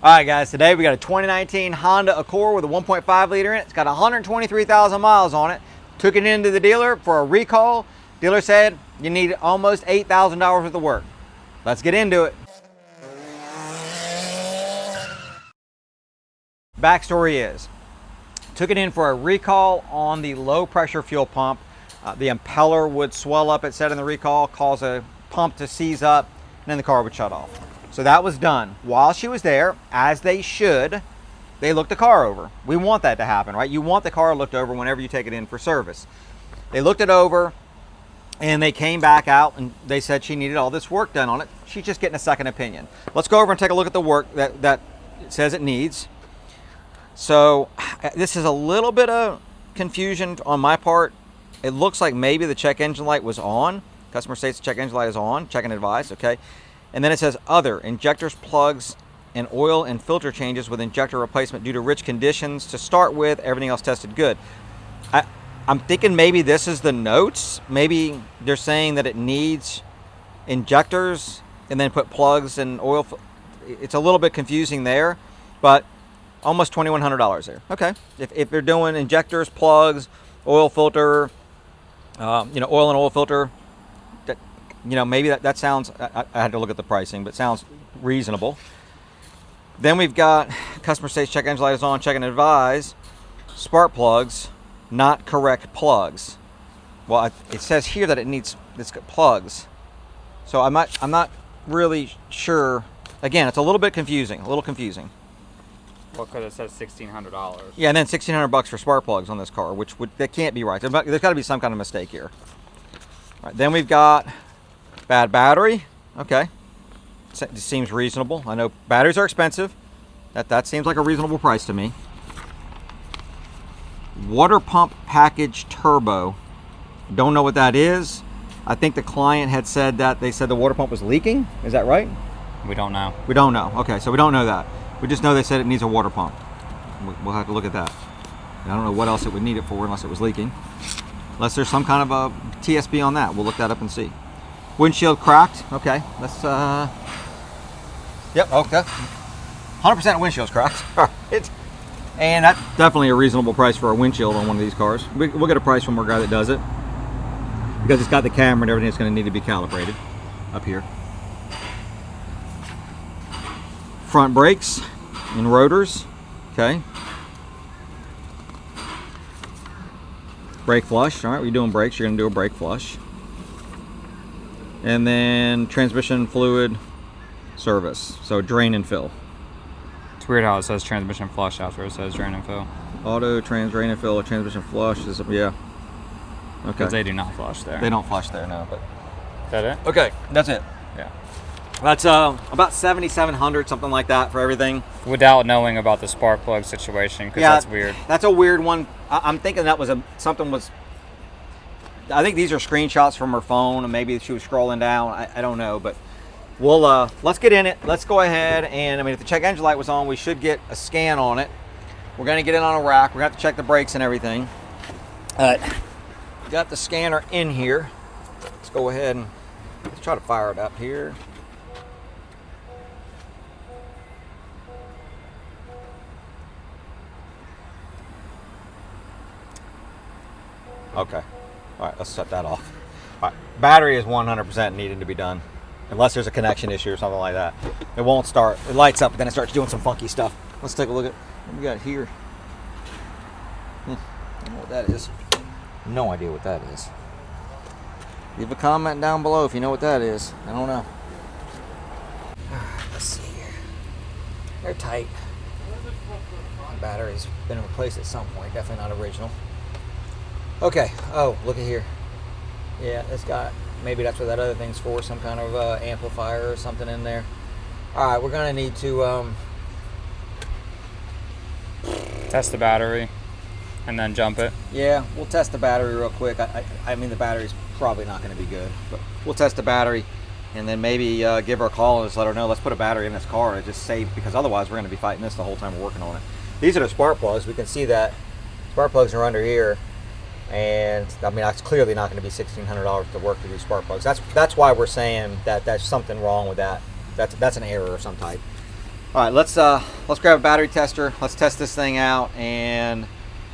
All right, guys, today we got a 2019 Honda Accord with a 1.5 liter in it. It's got 123,000 miles on it. Took it into the dealer for a recall. Dealer said you need almost $8,000 worth of work. Let's get into it. Backstory is, took it in for a recall on the low pressure fuel pump. The impeller would swell up, it said in the recall, cause a pump to seize up, and then the car would shut off. So that was done. While she was there, as they should, they looked the car over. We want that to happen, right? You want the car looked over whenever you take it in for service. They looked it over and they came back out and they said she needed all this work done on it. She's just getting a second opinion. Let's go over and take a look at the work that it says it needs. So this is a little bit of confusion on my part. It looks like maybe the check engine light was on. Customer states the check engine light is on, check and advise, okay. And then it says other, injectors, plugs, and oil and filter changes with injector replacement due to rich conditions. To start with, everything else tested good. I'm thinking maybe this is the notes. Maybe they're saying that it needs injectors and then put plugs and oil. It's a little bit confusing there, but almost $2,100 there. Okay, if they're doing injectors, plugs, oil filter, oil and oil filter, maybe that sounds, I had to look at the pricing, but sounds reasonable. Then we've got customer states check engine light is on, check and advise. Spark plugs, not correct plugs. Well, it says here that it's got plugs. So I'm not really sure. Again, it's a little bit confusing, Well, because it says $1,600. Yeah, and then $1,600 for spark plugs on this car, that can't be right. There's got to be some kind of mistake here. All right, then we've got bad battery. Okay, it seems reasonable. I know batteries are expensive. That seems like a reasonable price to me. Water pump package turbo. Don't know what that is. I think the client had said that they said the water pump was leaking. Is that right? We don't know. We don't know. Okay, so we don't know that. We just know they said it needs a water pump. We'll have to look at that. I don't know what else it would need it for unless it was leaking. Unless there's some kind of a TSB on that. We'll look that up and see. Windshield cracked. Okay, let's yep, okay. 100% windshield's cracked. And that's definitely a reasonable price for a windshield on one of these cars. We'll get a price from our guy that does it, because it's got the camera and everything. It's going to need to be calibrated up here. Front brakes and rotors. Okay. Brake flush. All right, we're doing brakes. You're going to do a brake flush. And then transmission fluid service. So drain and fill. It's weird how it says transmission flush after it says drain and fill. Auto, drain and fill, or transmission flush. Yeah. Okay. Because they do not flush there. They don't flush there, no. But is that it? okay, that's it. Yeah. That's about $7,700, something like that for everything. Without knowing about the spark plug situation, because that's weird. That's a weird one. I'm thinking that was I think these are screenshots from her phone, and maybe she was scrolling down. I don't know, but we'll let's get in it. Let's go ahead and if the check engine light was on, we should get a scan on it. We're gonna get it on a rack. We're gonna have to check the brakes and everything. Got the scanner in here. Let's go ahead and let's try to fire it up here. Okay. All right, let's shut that off. All right, battery is 100% needed to be done, unless there's a connection issue or something like that. It won't start. It lights up, but then it starts doing some funky stuff. Let's take a look at what we got here. I don't know what that is. No idea what that is. Leave a comment down below if you know what that is. I don't know. Let's see here. They're tight. The battery's been replaced at some point. Definitely not original. Okay, oh, look at here. Yeah, it's got, maybe that's what that other thing's for, some kind of amplifier or something in there. All right, we're gonna need to test the battery and then jump it. Yeah, we'll test the battery real quick. I mean, the battery's probably not gonna be good, but we'll test the battery and then maybe give her a call and just let her know, let's put a battery in this car and just save, because otherwise we're gonna be fighting this the whole time we're working on it. These are the spark plugs. We can see that spark plugs are under here. And I mean, that's clearly not going to be $1,600 to work through these spark plugs. That's why we're saying that there's something wrong with that. That's an error of some type. All right, let's grab a battery tester. Let's test this thing out and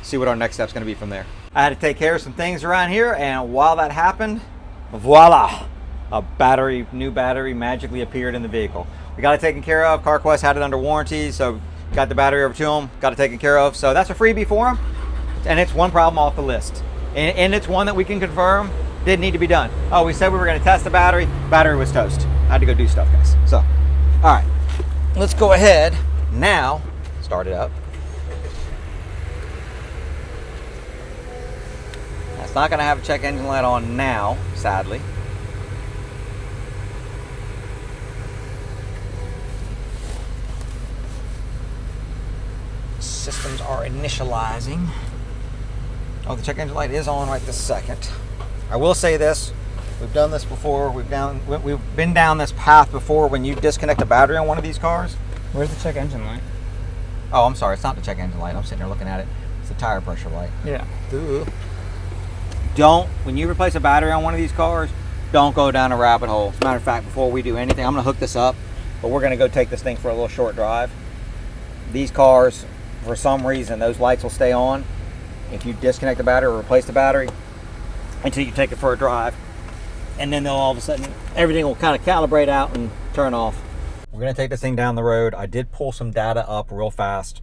see what our next step's going to be from there. I had to take care of some things around here, and while that happened, voila, a new battery magically appeared in the vehicle. We got it taken care of. CarQuest had it under warranty, so got the battery over to them, got it taken care of. So that's a freebie for them, and it's one problem off the list. And it's one that we can confirm didn't need to be done. Oh, we said we were going to test the battery. Battery was toast. I had to go do stuff, guys. So, all right, let's go ahead now, start it up. It's not going to have a check engine light on now, sadly. Systems are initializing. Oh, the check engine light is on right this second. I will say this. We've done this before. We've been down this path before when you disconnect a battery on one of these cars. Where's the check engine light? Oh, I'm sorry. It's not the check engine light. I'm sitting there looking at it. It's the tire pressure light. Yeah. Ooh. When you replace a battery on one of these cars, don't go down a rabbit hole. As a matter of fact, before we do anything, I'm going to hook this up, but we're going to go take this thing for a little short drive. These cars, for some reason, those lights will stay on if you disconnect the battery or replace the battery until you take it for a drive. And then they'll all of a sudden, everything will kind of calibrate out and turn off. We're going to take this thing down the road. I did pull some data up real fast.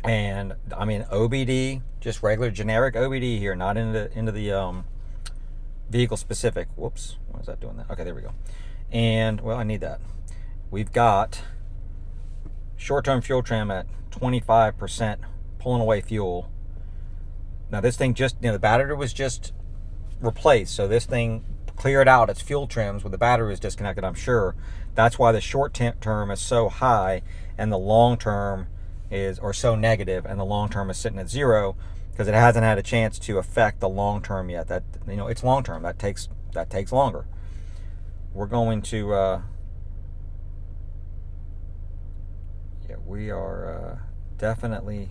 And I mean, OBD, just regular generic OBD here, not into the vehicle specific. Whoops, why is that doing that? Okay, there we go. And well, I need that. We've got short-term fuel trim at 25%, pulling away fuel. Now this thing just, the battery was just replaced, so this thing cleared out its fuel trims when the battery was disconnected, I'm sure. That's why the short term is so high and the long term or so negative, and the long term is sitting at 0 because it hasn't had a chance to affect the long term yet. That, it's long term. That takes longer. We're going to we are definitely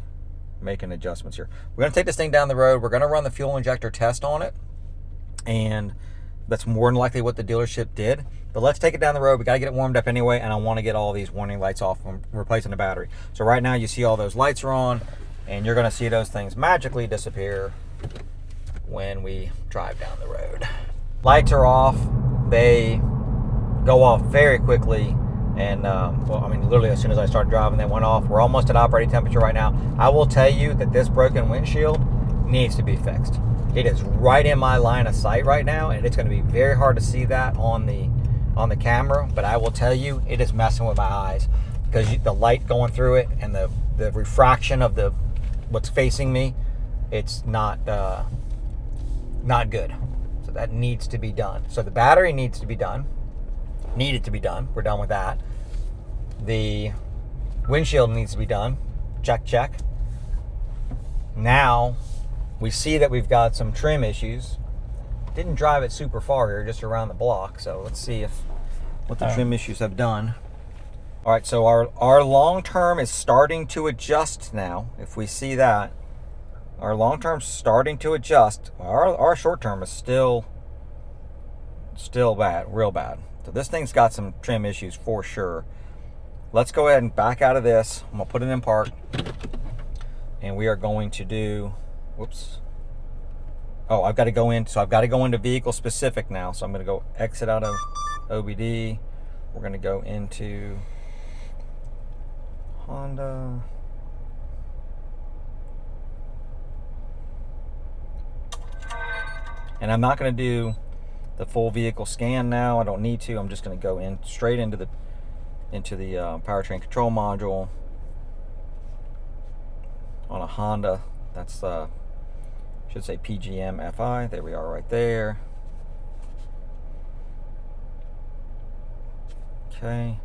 making adjustments here. We're going to take this thing down the road. We're going to run the fuel injector test on it, and that's more than likely what the dealership did. But let's take it down the road. We got to get it warmed up anyway, and I want to get all these warning lights off from replacing the battery. So right now you see all those lights are on, and you're going to see those things magically disappear when we drive down the road. Lights are off. They go off very quickly, and well, I mean, literally as soon as I started driving, they went off. We're almost at operating temperature right now. I will tell you that this broken windshield needs to be fixed. It is right in my line of sight right now, and it's going to be very hard to see that on the camera, but I will tell you, it is messing with my eyes because the light going through it and the refraction of what's facing me, it's not good. So that needs to be done. So the battery needed to be done. We're done with that. The windshield needs to be done. Check. Now we see that we've got some trim issues. Didn't drive it super far here, just around the block. So let's see what the trim issues have done. All right, so our long term is starting to adjust now. If we see that, our long term's starting to adjust. Our short term is still bad, real bad. So this thing's got some trim issues for sure. Let's go ahead and back out of this. I'm gonna put it in park, and we are going to do. Whoops. Oh, I've got to go into vehicle specific now. So I'm going to go exit out of OBD. We're going to go into Honda. And I'm not going to do the full vehicle scan now. I don't need to. I'm just going to go straight into the powertrain control module on a Honda. That's should say PGM FI. There we are right there. Okay.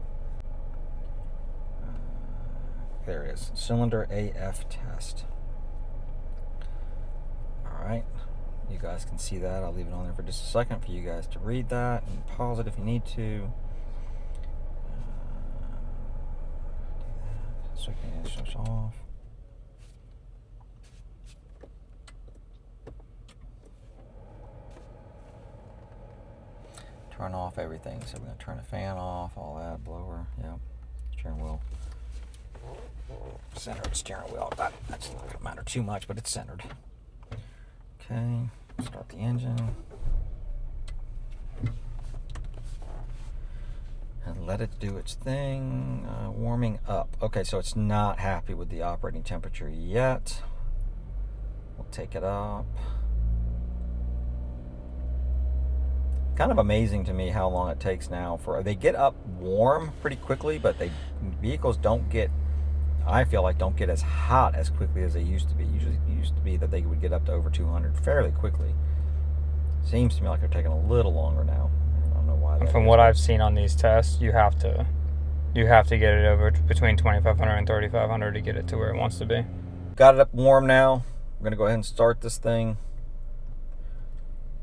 There it is. Cylinder AF test. All right. You guys can see that. I'll leave it on there for just a second for you guys to read that and pause it if you need to. So I can switch off. Turn off everything. So we're going to turn the fan off, all that, blower, yep, steering wheel center of the steering wheel. That's not going to matter too much, but it's centered. Okay, start the engine. And let it do its thing. Warming up. Okay, so it's not happy with the operating temperature yet. We'll take it up. Kind of amazing to me how long it takes now for they get up warm pretty quickly, but vehicles don't get, I feel like, don't get as hot as quickly as they used to be. Usually it used to be that they would get up to over 200 fairly quickly. Seems to me like they're taking a little longer now. I don't know why. And from what I've seen on these tests, you have to get it over between 2,500 and 3,500 to get it to where it wants to be. Got it up warm now. We're gonna go ahead and start this thing.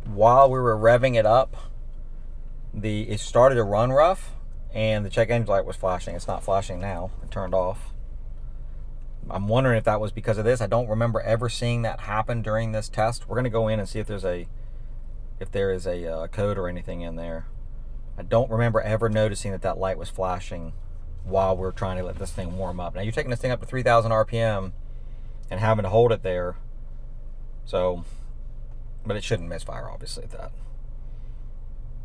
While we were revving it up, it started to run rough, and the check engine light was flashing. It's not flashing now. It turned off. I'm wondering if that was because of this. I don't remember ever seeing that happen during this test. We're gonna go in and see if there is a code or anything in there. I don't remember ever noticing that light was flashing while we're trying to let this thing warm up. Now you're taking this thing up to 3,000 RPM and having to hold it there. So, but it shouldn't misfire, obviously, at that.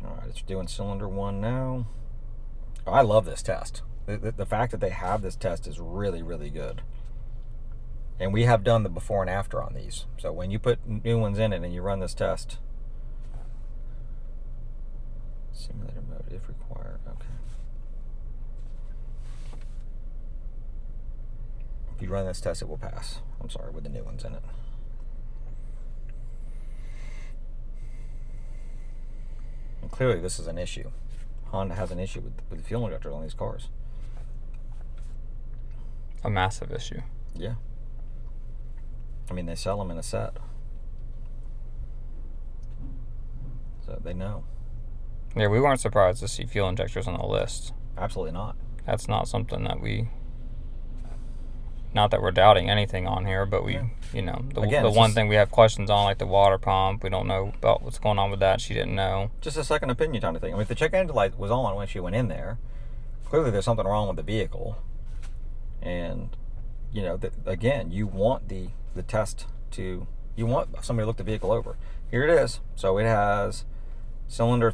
All right, it's doing cylinder 1 now. Oh, I love this test. The fact that they have this test is really, really good. And we have done the before and after on these. So when you put new ones in it and you run this test, simulator mode if required. Okay. If you run this test, it will pass. I'm sorry, with the new ones in it. And clearly, this is an issue. Honda has an issue with the fuel injectors on these cars. A massive issue. Yeah. I mean, they sell them in a set. So they know. Yeah, we weren't surprised to see fuel injectors on the list. Absolutely not. That's not something that not that we're doubting anything on here, but the one thing we have questions on, like the water pump, we don't know about what's going on with that. She didn't know. Just a second opinion kind of thing. I mean, if the check engine light was on when she went in there, clearly there's something wrong with the vehicle. And, again, you want the test you want somebody to look the vehicle over. Here it is. So it has cylinder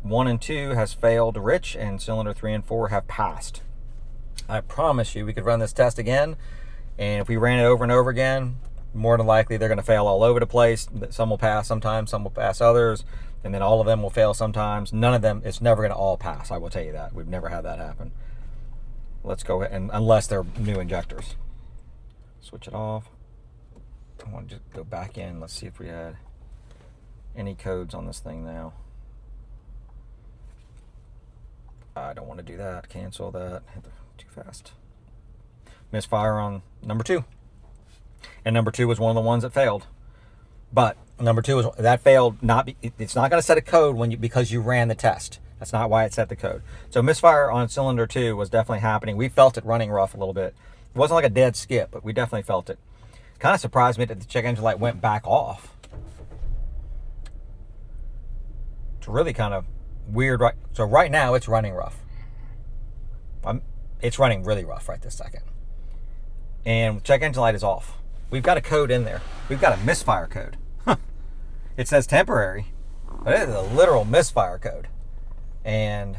1 and 2 has failed rich, and cylinder 3 and 4 have passed. I promise you we could run this test again, and if we ran it over and over again, more than likely they're going to fail all over the place. Some will pass sometimes, some will pass others, and then all of them will fail sometimes. None of them, it's never going to all pass, I will tell you that. We've never had that happen. Let's go ahead, and unless they're new injectors. Switch it off. I want to just go back in. Let's see if we had any codes on this thing now. I don't want to do that. Cancel that. Too fast. Misfire on number 2. And number 2 was one of the ones that failed. But number 2 that failed. It's not going to set a code because you ran the test. That's not why it set the code. So misfire on cylinder 2 was definitely happening. We felt it running rough a little bit. It wasn't like a dead skip, but we definitely felt it. Kind of surprised me that the check engine light went back off. It's really kind of weird. Right? So right now it's running rough. It's running really rough right this second. And check engine light is off. We've got a code in there. We've got a misfire code. It says temporary, but it is a literal misfire code. And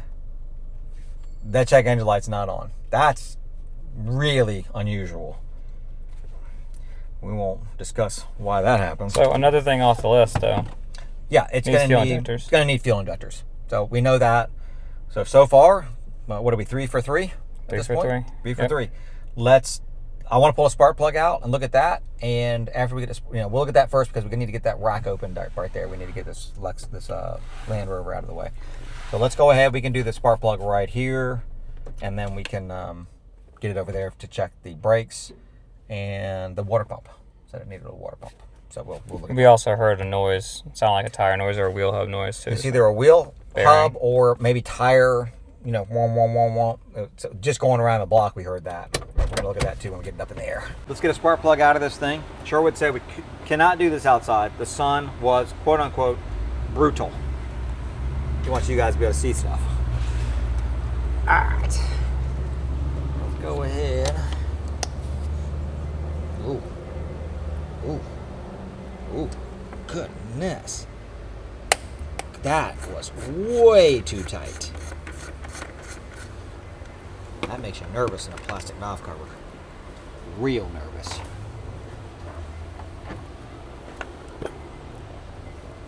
that check engine light's not on. That's really unusual. We won't discuss why that happens. So another thing off the list, though. Yeah, it's going to need fuel injectors. So we know that. So far, what are we, 3 for 3? 3 for 3. 3 for 3. I want to pull a spark plug out and look at that. And after we get this, we'll look at that first because we need to get that rack opened right there. We need to get this Land Rover out of the way. So let's go ahead. We can do the spark plug right here, and then we can get it over there to check the brakes and the water pump. Said it needed a water pump. So we'll look at We also heard a noise, sound like a tire noise or a wheel hub noise too. It's either a wheel hub or maybe tire, wah. So just going around the block, we heard that. We're going to look at that too when we get it up in the air. Let's get a spark plug out of this thing. Sherwood said we cannot do this outside. The sun was, quote unquote, brutal. He wants you guys to be able to see stuff. All right. Let's go ahead. That was way too tight. That makes you nervous in a plastic valve cover. Real nervous.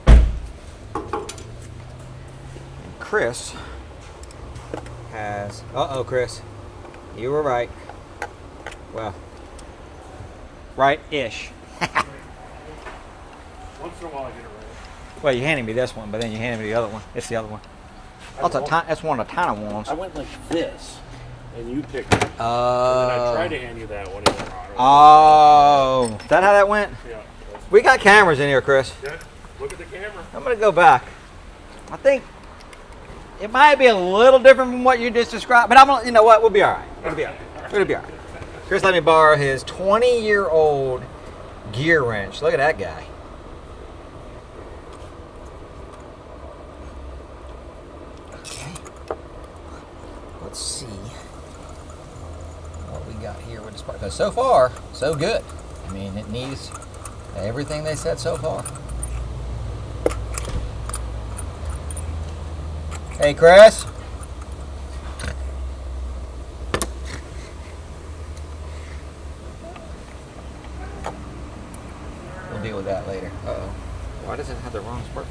And Chris has... Uh-oh, Chris. You were right. Well, right-ish. Once in a while I get it right. Well, you handed me this one, but then you handed me the other one. It's the other one. That's one of the tiny ones. I went like this, and you picked it. And then I tried to hand you that one. And went, oh, is that how that went? Yeah. We got cameras in here, Chris. Yeah. Look at the camera. I'm going to go back. I think it might be a little different from what you just described, but I'm gonna, you know what? We'll be all right. We'll be all right. We're going to be all right. Chris let me borrow his 20-year-old gear wrench. Look at that guy. Let's see what we got here with this part. Because so far, so good. I mean, it needs everything they said so far. Hey, Chris. We'll deal with that later. Uh-oh. Why does it have the wrong spark?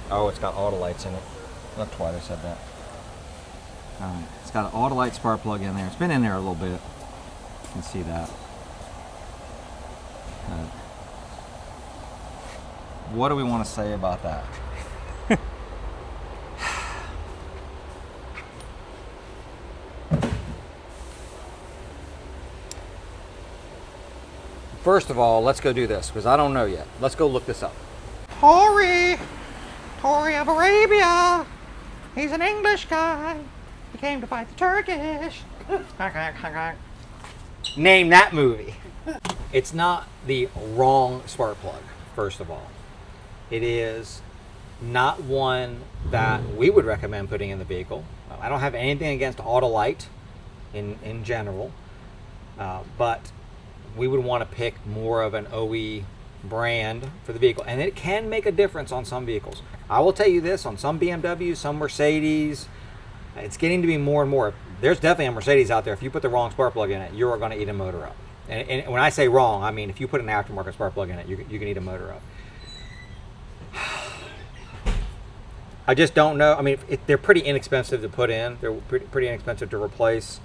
Oh, it's got auto lights in it. That's why they said that. It's got an Autolite spark plug in there. It's been in there a little bit. You can see that. What do we want to say about that? First of all, let's go do this because I don't know yet. Let's go look this up. Tori of Arabia. He's an English guy. He came to fight the Turkish. Name that movie. It's not the wrong spark plug, first of all. It is not one that we would recommend putting in the vehicle. I don't have anything against Autolite in general, but we would want to pick more of an OE brand for the vehicle. And it can make a difference on some vehicles. I will tell you this, on some BMWs, some Mercedes, it's getting to be more and more. There's definitely a Mercedes out there. If you put the wrong spark plug in it, you're going to eat a motor up. And when I say wrong, I mean if you put an aftermarket spark plug in it, you can eat a motor up. I just don't know. I mean, they're pretty inexpensive to put in. They're pretty inexpensive to replace.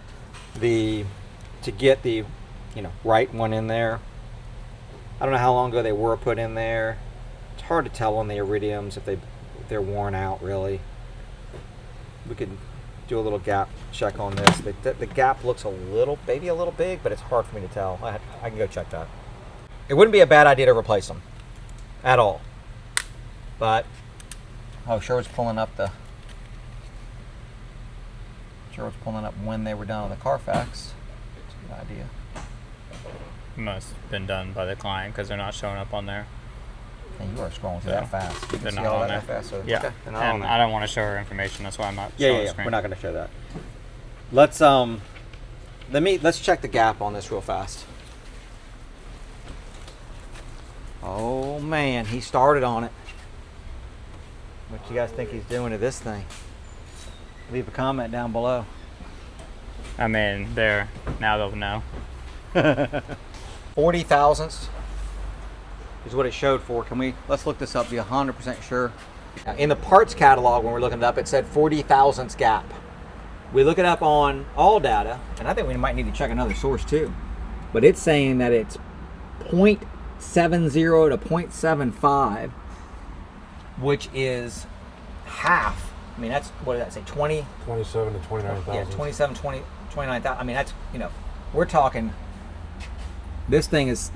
To get the right one in there. I don't know how long ago they were put in there. It's hard to tell on the iridiums if they're worn out really. We could do a little gap check on this. The gap looks maybe a little big, but it's hard for me to tell. I can go check that. It wouldn't be a bad idea to replace them at all. But Sherwood's pulling up when they were done on the Carfax. It's a good idea. Must have been done by the client because they're not showing up on there. And you are scrolling through that fast. You They're can not see all on that there. fast. So Yeah, okay, and I don't want to show her information. That's why I'm not showing the screen. We're not going to show that. Let's check the gap on this real fast. Oh man, he started on it. What you guys think he's doing to this thing? Leave a comment down below. I mean, now they'll know. 40 thousandths is what it showed for. Let's look this up, be 100% sure. In the parts catalog, when we're looking it up, it said 40 thousandths gap. We look it up on all data, and I think we might need to check another source too. But it's saying that it's 0.70 to 0.75, which is half. I mean, that's, what did that say, 27 to 29,000. Yeah, 29,000. I mean, that's, we're talking, this thing is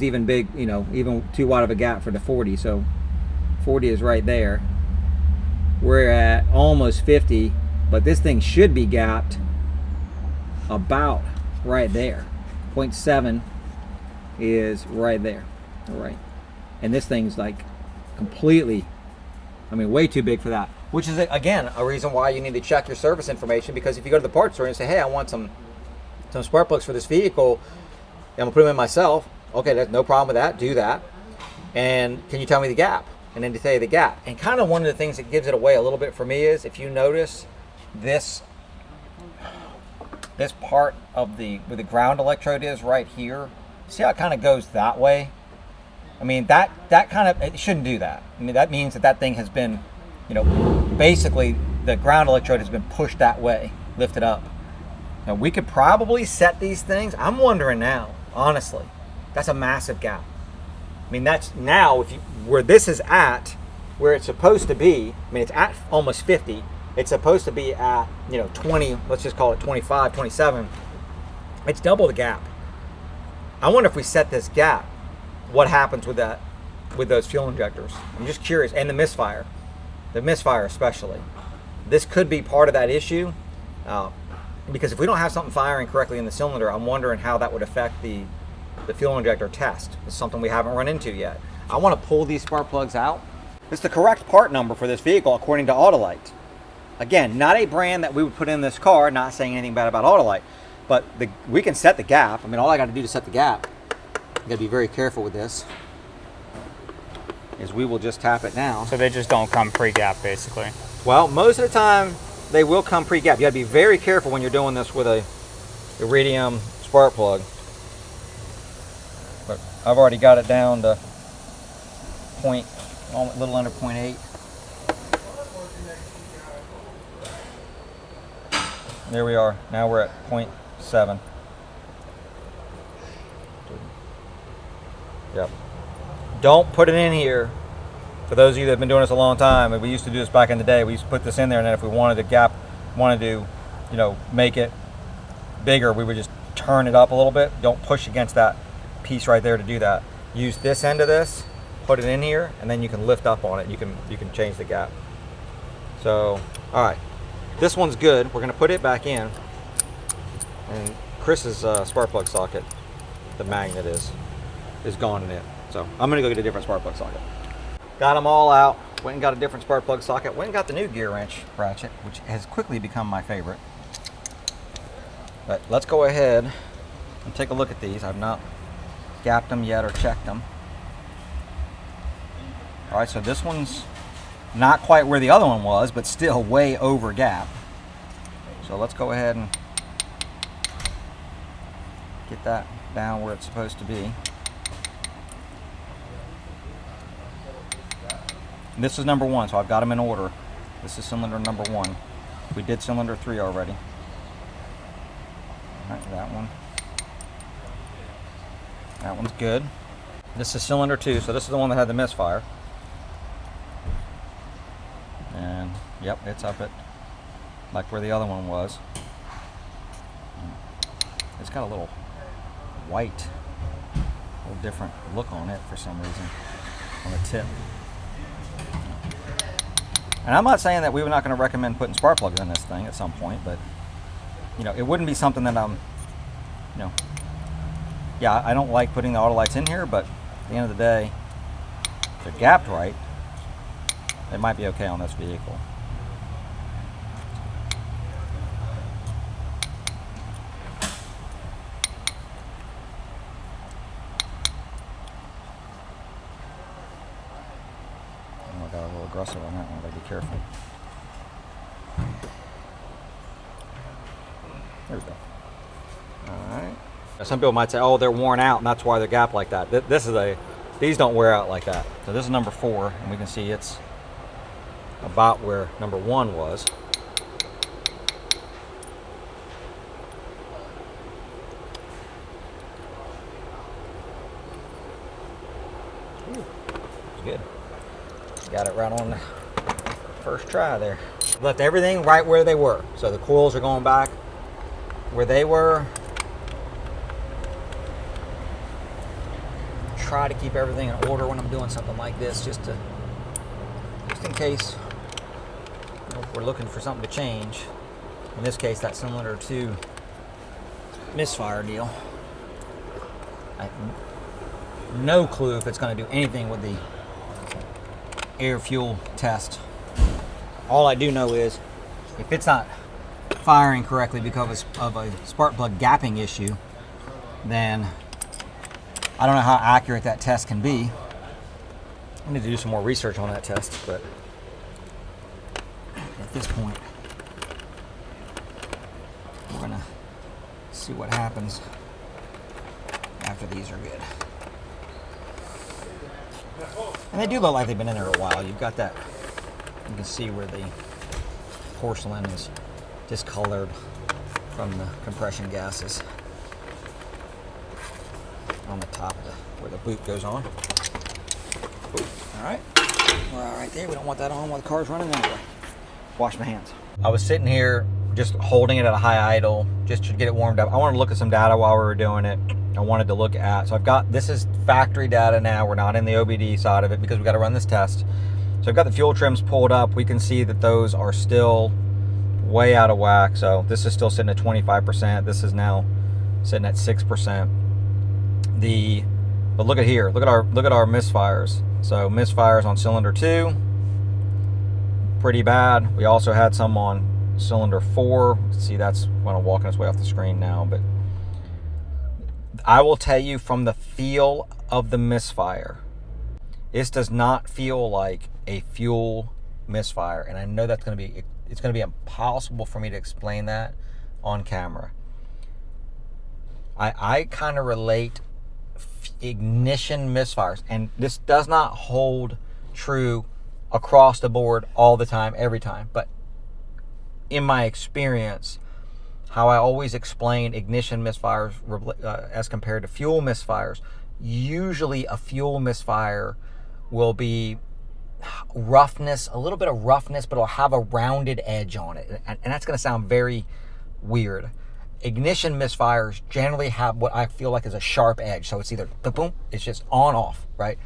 even big, even too wide of a gap for the 40. So 40 is right there. We're at almost 50, but this thing should be gapped about right there. 0.7 is right there. All right. And this thing's like completely, way too big for that. Which is, again, a reason why you need to check your service information, because if you go to the parts store and say, hey, I want some spark plugs for this vehicle, I'm going to put them in myself. Okay, there's no problem with that. Do that. And can you tell me the gap? and then to tell you the gap. And kind of one of the things that gives it away a little bit for me is, if you notice this part of where the ground electrode is right here, see how it kind of goes that way? I mean, that kind of, it shouldn't do that. I mean, that means that thing has been, basically the ground electrode has been pushed that way, lifted up. Now, we could probably set these things. I'm wondering now, honestly, that's a massive gap. I mean, that's now, where this is at, where it's supposed to be, I mean, it's at almost 50. It's supposed to be at, 20, let's just call it 25, 27. It's double the gap. I wonder if we set this gap, what happens with that, with those fuel injectors. I'm just curious, and the misfire especially. This could be part of that issue, because if we don't have something firing correctly in the cylinder, I'm wondering how that would affect the fuel injector test. It's something we haven't run into yet. I want to pull these spark plugs out. It's the correct part number for this vehicle according to Autolite. Again, not a brand that we would put in this car, not saying anything bad about Autolite, but we can set the gap. I mean, all I got to do to set the gap, you got to be very careful with this, is we will just tap it now. So they just don't come pre-gap, basically. Well, most of the time they will come pre-gap. You got to be very careful when you're doing this with a iridium spark plug. But I've already got it down to a little under 0.8. There we are. Now we're at 0.7. Yep. Don't put it in here. For those of you that have been doing this a long time, we used to do this back in the day. We used to put this in there, and then if we wanted to make it bigger, we would just turn it up a little bit. Don't push against that piece right there to do that. Use this end of this, put it in here, and then you can lift up on it. You can change the gap. So, all right. This one's good. We're going to put it back in. And Chris's spark plug socket, the magnet is gone in it. So I'm going to go get a different spark plug socket. Got them all out. Went and got a different spark plug socket. Went and got the new gear wrench ratchet, which has quickly become my favorite. But let's go ahead and take a look at these. I've not gapped them yet or checked them. All right, so this one's not quite where the other one was, but still way over gap. So let's go ahead and get that down where it's supposed to be. And this is number 1, so I've got them in order. This is cylinder number 1. We did cylinder 3 already. All right, that one. That one's good. This is cylinder 2, so this is the one that had the misfire. And yep, it's up at like where the other one was. It's got a little white, a little different look on it for some reason on the tip. And I'm not saying that we were not going to recommend putting spark plugs in this thing at some point, but it wouldn't be something that I'm, yeah, I don't like putting the Autolites in here, but at the end of the day, if they're gapped right, it might be okay on this vehicle. I got a little aggressive on that one, gotta be careful. There we go. Alright. Some people might say, oh, they're worn out and that's why they're gapped like that. These don't wear out like that. So this is number 4, and we can see it's about where number 1 was. Ooh, good. Got it right on the first try there. Left everything right where they were. So the coils are going back where they were. Try to keep everything in order when I'm doing something like this, just in case we're looking for something to change. In this case, that cylinder 2 misfire deal. I have no clue if it's going to do anything with the air fuel test. All I do know is if it's not firing correctly because of a spark plug gapping issue, then I don't know how accurate that test can be. I need to do some more research on that test, but at this point, we're gonna see what happens after these are good. And they do look like they've been in there a while. You've got that, you can see where the porcelain is discolored from the compression gases on the top of where the boot goes on. All right, we're all right there. We don't want that on while the car's running anyway. Wash my hands. I was sitting here just holding it at a high idle just to get it warmed up. I wanted to look at some data while we were doing it. I wanted to look at, so I've got, this is factory data now. We're not in the OBD side of it because we've got to run this test. So I've got the fuel trims pulled up. We can see that those are still way out of whack. So this is still sitting at 25%. This is now sitting at 6%. But look at here. Look at our misfires. So misfires on cylinder 2, pretty bad. We also had some on cylinder 4. See, that's when I'm walking its way off the screen now. But I will tell you from the feel of the misfire, this does not feel like a fuel misfire. And I know it's going to be impossible for me to explain that on camera. I kind of relate ignition misfires, and this does not hold true across the board all the time, every time, but in my experience, how I always explain ignition misfires as compared to fuel misfires, usually a fuel misfire will be roughness, a little bit of roughness, but it'll have a rounded edge on it, and that's going to sound very weird. Ignition misfires generally have what I feel like is a sharp edge. So it's either boom, it's just on off, right?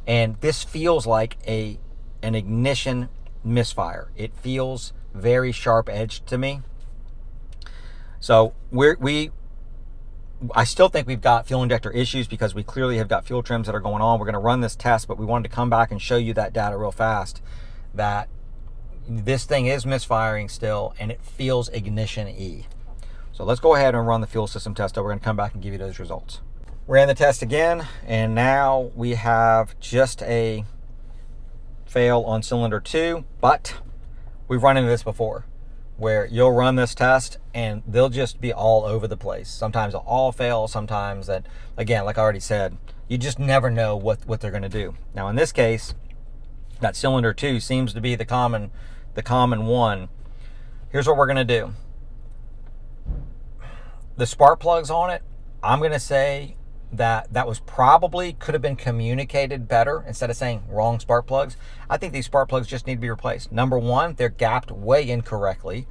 And this feels like an ignition misfire. It feels very sharp edged to me. So I still think we've got fuel injector issues because we clearly have got fuel trims that are going on. We're going to run this test, but we wanted to come back and show you that data real fast, that this thing is misfiring still and it feels ignition-y. So let's go ahead and run the fuel system test. We're going to come back and give you those results. Ran the test again, and now we have just a fail on cylinder 2, but we've run into this before, where you'll run this test and they'll just be all over the place. Sometimes they'll all fail, sometimes that, again, like I already said, you just never know what they're going to do. Now in this case, that cylinder 2 seems to be the common one. Here's what we're going to do. The spark plugs on it, I'm going to say that was probably could have been communicated better instead of saying wrong spark plugs. I think these spark plugs just need to be replaced. Number one, they're gapped way incorrectly.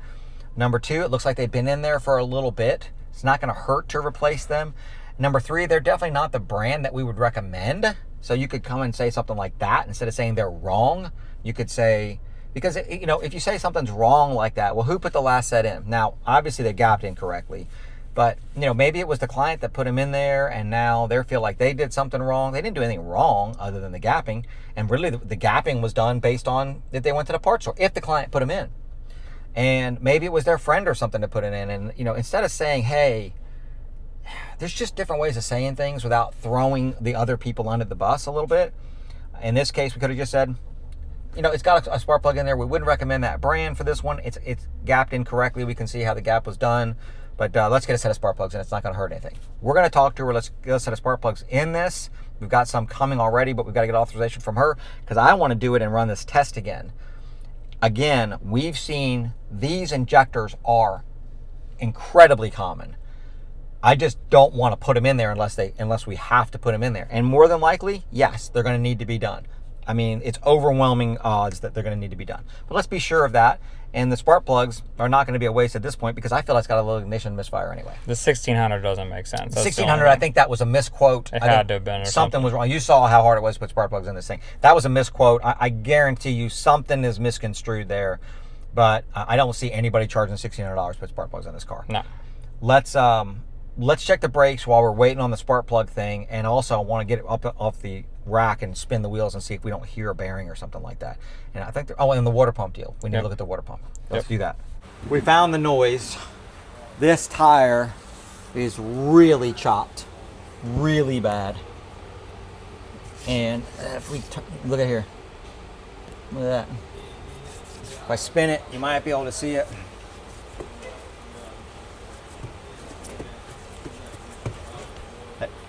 Number two, it looks like they've been in there for a little bit. It's not going to hurt to replace them. Number three, they're definitely not the brand that we would recommend. So you could come and say something like that instead of saying they're wrong. You could say, because if you say something's wrong like that, well, who put the last set in? Now, obviously they gapped incorrectly. But, maybe it was the client that put them in there and now they feel like they did something wrong. They didn't do anything wrong other than the gapping. And really the gapping was done based on that they went to the parts store, if the client put them in. And maybe it was their friend or something to put it in. And, instead of saying, hey, there's just different ways of saying things without throwing the other people under the bus a little bit. In this case, we could have just said, it's got a spark plug in there. We wouldn't recommend that brand for this one. It's gapped incorrectly. We can see how the gap was done. But let's get a set of spark plugs and it's not going to hurt anything. We're going to talk to her. Let's get a set of spark plugs in this. We've got some coming already, but we've got to get authorization from her because I want to do it and run this test again. Again, we've seen these injectors are incredibly common. I just don't want to put them in there unless we have to put them in there. And more than likely, yes, they're going to need to be done. I mean, it's overwhelming odds that they're going to need to be done. But let's be sure of that. And the spark plugs are not going to be a waste at this point because I feel it's got a little ignition misfire anyway. The 1600 doesn't make sense. 1600, I think that was a misquote. It had to have been. Something was wrong. You saw how hard it was to put spark plugs in this thing. That was a misquote. I guarantee you something is misconstrued there. But I don't see anybody charging $1,600 to put spark plugs in this car. No. Let's check the brakes while we're waiting on the spark plug thing. And also I want to get it up off the rack and spin the wheels and see if we don't hear a bearing or something like that. And I think and the water pump deal. We need to look at the water pump. Let's do that. We found the noise. This tire is really chopped, really bad. And if we look at here, look at that. If I spin it, you might be able to see it.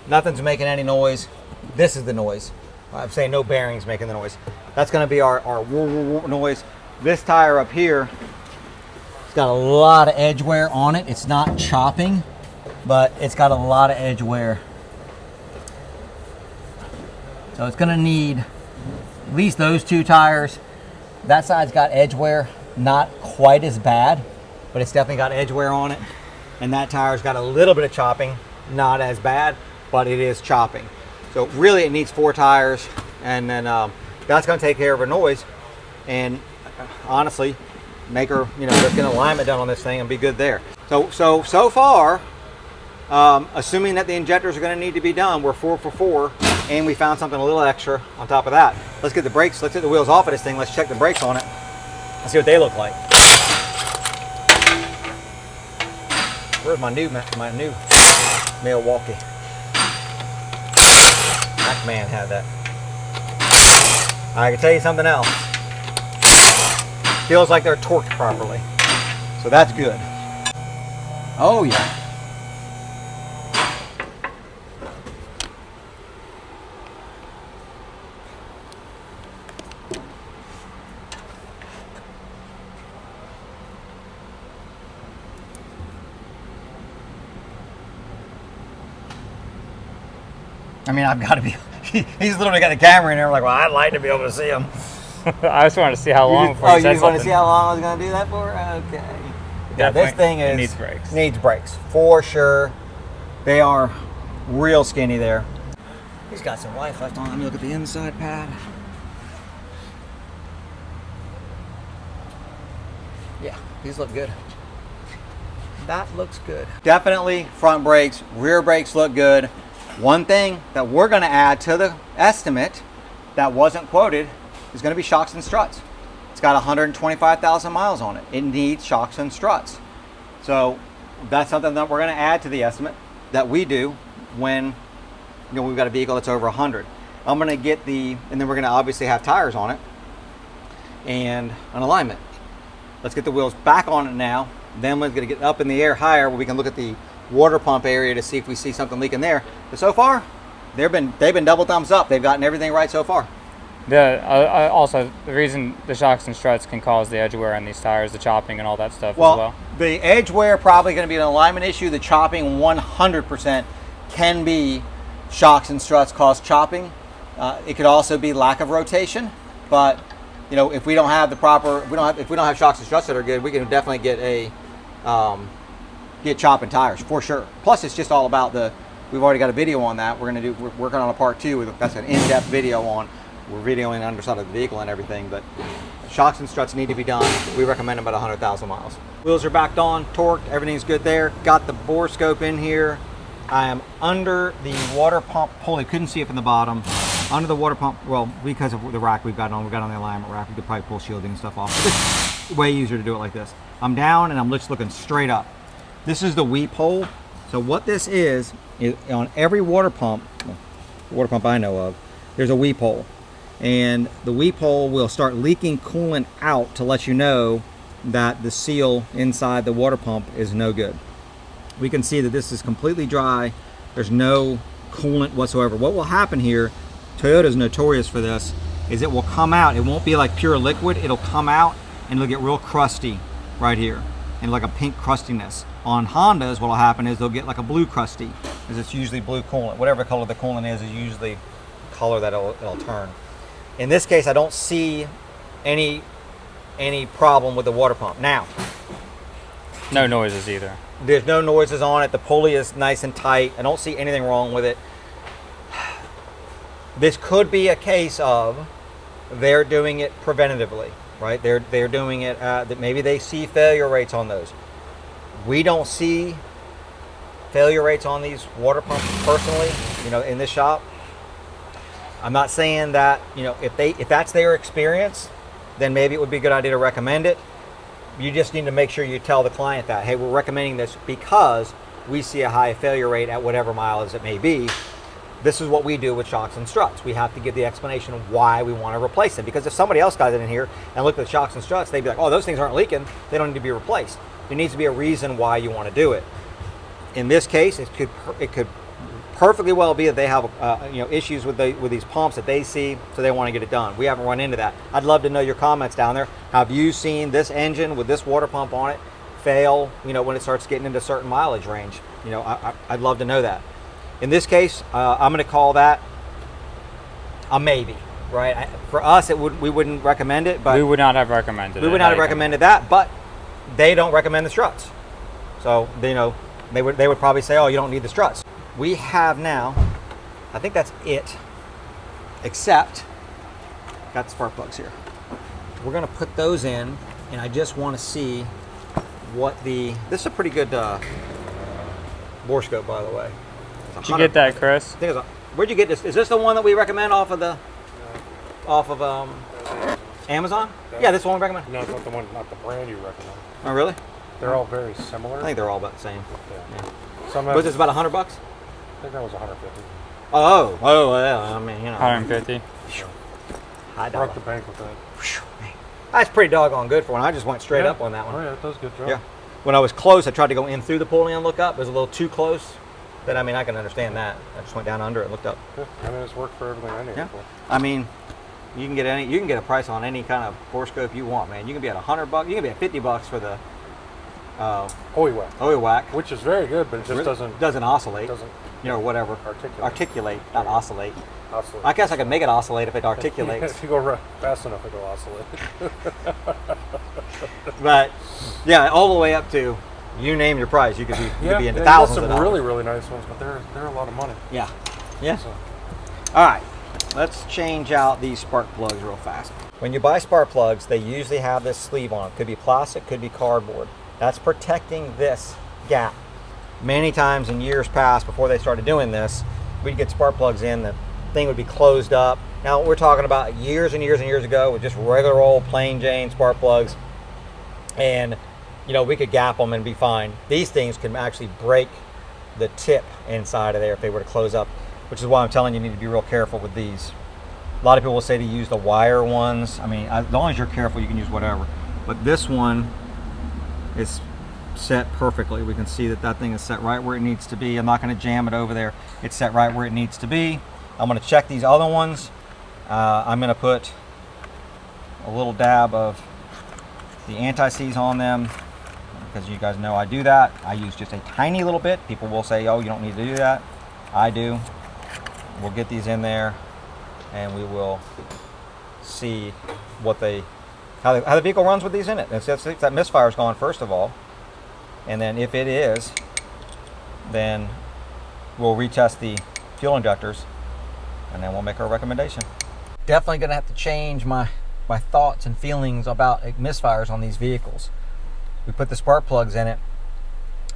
Nothing's making any noise. This is the noise. I'm saying no bearings making the noise. That's going to be our noise. This tire up here, it's got a lot of edge wear on it. It's not chopping, but it's got a lot of edge wear. So it's going to need at least those 2 tires. That side's got edge wear, not quite as bad, but it's definitely got edge wear on it. And that tire's got a little bit of chopping, not as bad, but it is chopping. So really it needs 4 tires, and then that's going to take care of her noise, and honestly make her, just get an alignment done on this thing and be good there. So far, assuming that the injectors are going to need to be done, we're 4 for 4, and we found something a little extra on top of that. Let's get the brakes, let's get the wheels off of this thing, let's check the brakes on it and see what they look like. Where's my new Milwaukee? That man had that. I can tell you something else. Feels like they're torqued properly. So that's good. Oh yeah. I mean, I've got to be, he's literally got the camera in there. I'm like, well, I'd like to be able to see him. I just wanted to see how long before you just want to see how long I was going to do that for? Okay. Yeah, this thing needs brakes. Needs brakes, for sure. They are real skinny there. He's got some life left on. Let me look at the inside pad. Yeah, these look good. That looks good. Definitely front brakes, rear brakes look good. One thing that we're going to add to the estimate that wasn't quoted is going to be shocks and struts. It's got 125,000 miles on it. It needs shocks and struts. So that's something that we're going to add to the estimate that we do when we've got a vehicle that's over 100. I'm going to get and then we're going to obviously have tires on it and an alignment. Let's get the wheels back on it now. Then we're going to get up in the air higher where we can look at the water pump area to see if we see something leaking there. But so far, they've been double thumbs up. They've gotten everything right so far. Also, the reason the shocks and struts can cause the edge wear on these tires, the chopping and all that stuff as well. The edge wear probably going to be an alignment issue. The chopping 100% can be shocks and struts cause chopping. It could also be lack of rotation. But if we don't have if we don't have shocks and struts that are good, we can definitely get chopping tires for sure. Plus, it's just all about we've already got a video on that. We're working on a part 2. That's an in-depth video on. We're videoing the underside of the vehicle and everything, but shocks and struts need to be done. We recommend about 100,000 miles. Wheels are backed on, torqued, everything's good there. Got the bore scope in here. I am under the water pump pulley. Couldn't see it from the bottom. Under the water pump, well, because of the rack we've got on the alignment rack, we could probably pull shielding and stuff off. It's way easier to do it like this. I'm down and I'm just looking straight up. This is the weep hole. So what this is on every water pump I know of, there's a weep hole. And the weep hole will start leaking coolant out to let you know that the seal inside the water pump is no good. We can see that this is completely dry. There's no coolant whatsoever. What will happen here, Toyota's notorious for this, is it will come out. It won't be like pure liquid. It'll come out and it'll get real crusty right here and like a pink crustiness. On Hondas, what will happen is they'll get like a blue crusty, because it's usually blue coolant. Whatever color the coolant is usually the color that it'll turn. In this case, I don't see any problem with the water pump. Now, no noises either. There's no noises on it. The pulley is nice and tight. I don't see anything wrong with it. This could be a case of they're doing it preventatively, right? They're doing it that maybe they see failure rates on those. We don't see failure rates on these water pumps personally, in this shop. I'm not saying that, if that's their experience, then maybe it would be a good idea to recommend it. You just need to make sure you tell the client that, hey, we're recommending this because we see a high failure rate at whatever mileage it may be. this is what we do with shocks and struts. We have to give the explanation of why we want to replace them. Because if somebody else got in here and looked at the shocks and struts, they'd be like, oh, those things aren't leaking. They don't need to be replaced. There needs to be a reason why you want to do it. In this case, it could perfectly well be that they have issues with these pumps that they see, so they want to get it done. We haven't run into that. I'd love to know your comments down there. Have you seen this engine with this water pump on it fail, when it starts getting into certain mileage range? I'd love to know that. In this case, I'm going to call that a maybe, right? For us, we wouldn't recommend it, but we would not have recommended it. We would not have recommended that, but they don't recommend the struts. So, they would probably say, oh, you don't need the struts. We have now, I think that's it, except, got the spark plugs here. We're going to put those in, and I just want to see what this is a pretty good bore scope, by the way. Did you get that, Chris? Where'd you get this? Is this the one that we recommend off of Amazon? Yeah, this one we recommend. No, it's not the one, not the brand you recommend. Oh, really? They're all very similar. I think they're all about the same. Yeah. Was this about $100? I think that was 150. Oh, yeah. I mean, 150. High Broke dollar. the bank with that. That's pretty doggone good for one. I just went straight up on that one. Oh yeah, it does a good job. Yeah. When I was close, I tried to go in through the pulley and look up. It was a little too close. Then I can understand that. I just went down under it and looked up. Yeah. I mean, it's worked for everything I need it for. I mean, you can get a price on any kind of bore scope you want, man. You can be at $100. You can be at $50 for the OE whack, which is very good, but it just doesn't oscillate. Doesn't whatever. Articulate, not oscillate. Oscillate. I guess I could make it oscillate if it articulates. If you go fast enough, it'll oscillate. But yeah, all the way up to, you name your price. You could be into thousands of dollars. Some really, really nice ones, but they're a lot of money. Yeah. So. All right, let's change out these spark plugs real fast. When you buy spark plugs, they usually have this sleeve on. Could be plastic, could be cardboard. That's protecting this gap. Many times in years past, before they started doing this, we'd get spark plugs in, the thing would be closed up. Now we're talking about years and years and years ago with just regular old plain Jane spark plugs, and we could gap them and be fine. These things can actually break the tip inside of there if they were to close up, which is why I'm telling you, you need to be real careful with these. A lot of people will say to use the wire ones. I mean, as long as you're careful, you can use whatever. But this one is set perfectly. We can see that thing is set right where it needs to be. I'm not going to jam it over there. It's set right where it needs to be. I'm going to check these other ones. I'm going to put a little dab of the anti-seize on them, because you guys know I do that. I use just a tiny little bit. People will say, oh, you don't need to do that. I do. We'll get these in there, and we will see how the vehicle runs with these in it. And see if that misfire is gone, first of all. And then if it is, then we'll retest the fuel injectors, and then we'll make our recommendation. Definitely going to have to change my thoughts and feelings about misfires on these vehicles. We put the spark plugs in it,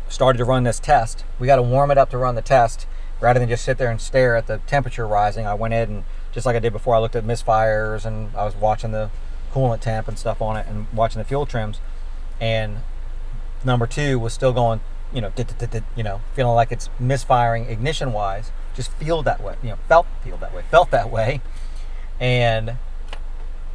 started to run this test. We got to warm it up to run the test rather than just sit there and stare at the temperature rising. I went in and, just like I did before, I looked at misfires and I was watching the coolant temp and stuff on it and watching the fuel trims, and number 2 was still going, feeling like it's misfiring ignition wise. Just felt that way. And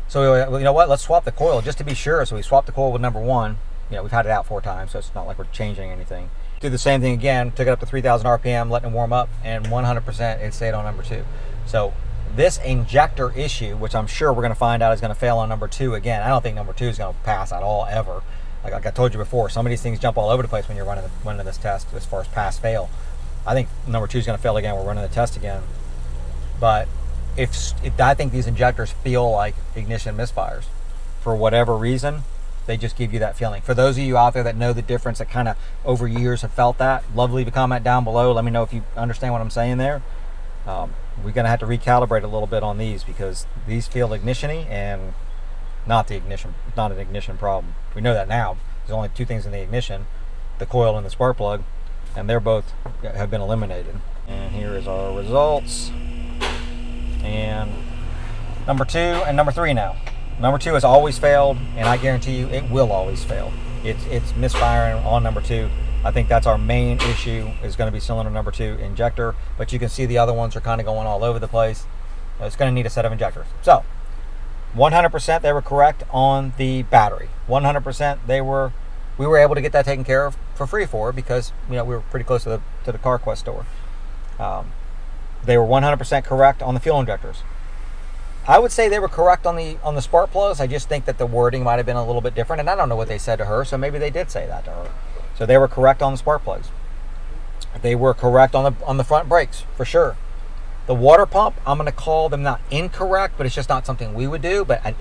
so we, you know what, let's swap the coil just to be sure. So we swapped the coil with number 1. We've had it out 4 times, so it's not like we're changing anything. Did the same thing again, took it up to 3,000 RPM, letting it warm up, and 100% it stayed on number 2. So this injector issue, which I'm sure we're going to find out is going to fail on number 2 again. I don't think number 2 is going to pass at all, ever. Like I told you before, some of these things jump all over the place when you're running this test as far as pass fail. I think number 2 is going to fail again. We're running the test again. But if I think these injectors feel like ignition misfires for whatever reason, they just give you that feeling. For those of you out there that know the difference, that kind of over years have felt that, love to leave a comment down below. Let me know if you understand what I'm saying there. We're going to have to recalibrate a little bit on these, because these feel ignition-y and not an ignition problem. We know that now. There's only 2 things in the ignition, the coil and the spark plug, and they're both have been eliminated. And here is our results. And number 2 and number 3 now. Number 2 has always failed, and I guarantee you it will always fail. It's misfiring on number 2 I think that's our main issue, is going to be cylinder number 2 injector. But you can see the other ones are kind of going all over the place. It's going to need a set of injectors. So 100% they were correct on the battery. 100% we were able to get that taken care of for free for her, because we were pretty close to the CarQuest store. They were 100% correct on the fuel injectors. I would say they were correct on the spark plugs. I just think that the wording might have been a little bit different, and I don't know what they said to her, so maybe they did say that to her. So they were correct on the spark plugs. They were correct on the front brakes, for sure. The water pump, I'm going to call them not incorrect, but it's just not something we would do. But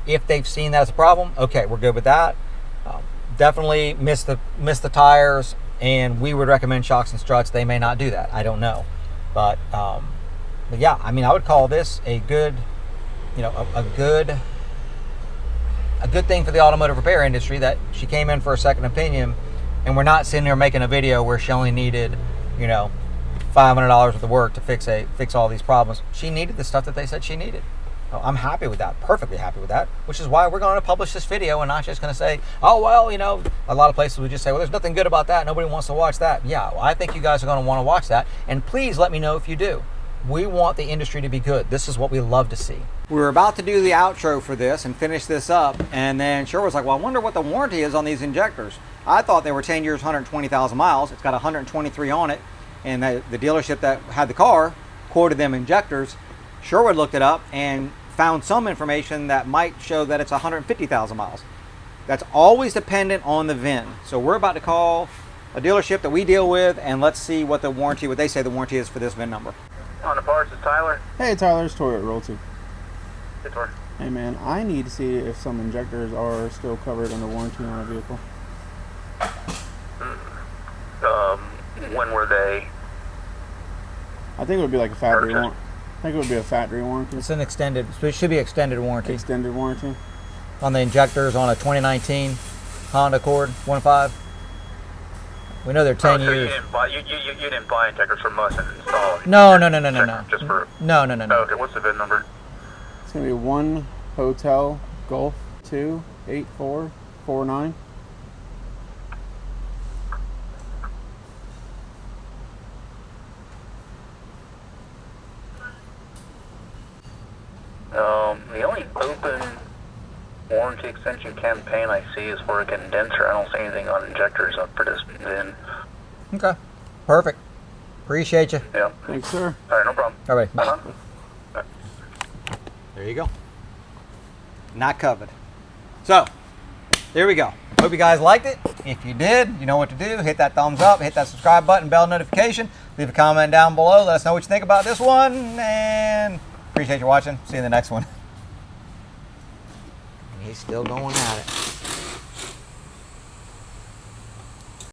if they've seen that as a problem, okay, we're good with that. Definitely missed the tires, and we would recommend shocks and struts. They may not do that. I don't know, but yeah, I mean, I would call this a good, a good thing for the automotive repair industry, that she came in for a second opinion, and we're not sitting here making a video where she only needed, $500 worth of work to fix all these problems. She needed the stuff that they said she needed. So I'm happy with that, perfectly happy with that, which is why we're going to publish this video and not just going to say, oh, well, a lot of places would just say, well, there's nothing good about that. Nobody wants to watch that. Yeah, well, I think you guys are going to want to watch that. And please let me know if you do. We want the industry to be good. This is what we love to see. We were about to do the outro for this and finish this up, and then Sherwood was like, well, I wonder what the warranty is on these injectors. I thought they were 10 years, 120,000 miles. It's got 123 on it, and the dealership that had the car quoted them injectors. Sherwood looked it up and found some information that might show that it's 150,000 miles. That's always dependent on the VIN. So we're about to call a dealership that we deal with, and let's see what they say the warranty is for this VIN number. On the parts, it's Tyler. Hey Tyler, it's Tori at Royalty. Hey Tori. Hey man, I need to see if some injectors are still covered under warranty on a vehicle. When were they? I think it would be like a factory warranty. I think it would be a factory warranty. It's an extended, so it should be extended warranty. Extended warranty. On the injectors on a 2019 Honda Accord 1.5. We know they're 10 years. You didn't buy injectors from us and install them. No. Just for... No. Okay, what's the VIN number? It's going to be 1 Hotel Golf 2 8449. The only open warranty extension campaign I see is for a condenser. I don't see anything on injectors up for this VIN. Okay, perfect. Appreciate you. Yeah. Thanks, sir. All right, no problem. All right, bye. Uh-huh. There you go. Not covered. So, there we go. Hope you guys liked it. If you did, you know what to do. Hit that thumbs up, hit that subscribe button, bell notification. Leave a comment down below. Let us know what you think about this one. And appreciate you watching. See you in the next one. He's still going at it.